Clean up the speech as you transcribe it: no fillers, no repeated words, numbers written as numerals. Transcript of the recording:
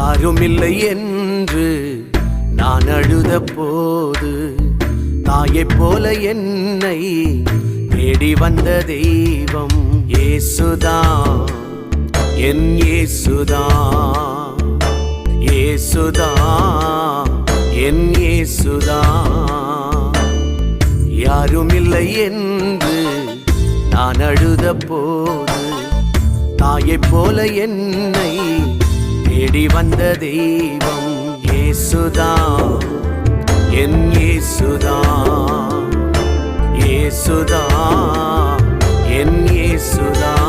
யாருமில்லை என்று நான் அழுத போது தாயைப் போல என்னை தேடி வந்த தெய்வம் இயேசுதான், என் இயேசுதான், இயேசுதான், என் இயேசுதான். யாருமில்லை என்று நான் அழுத போது தாயைப் போல என்னை தேடி வந்த தெய்வம் இயேசுதான், என் இயேசுதான், இயேசுதான், என் இயேசுதான்.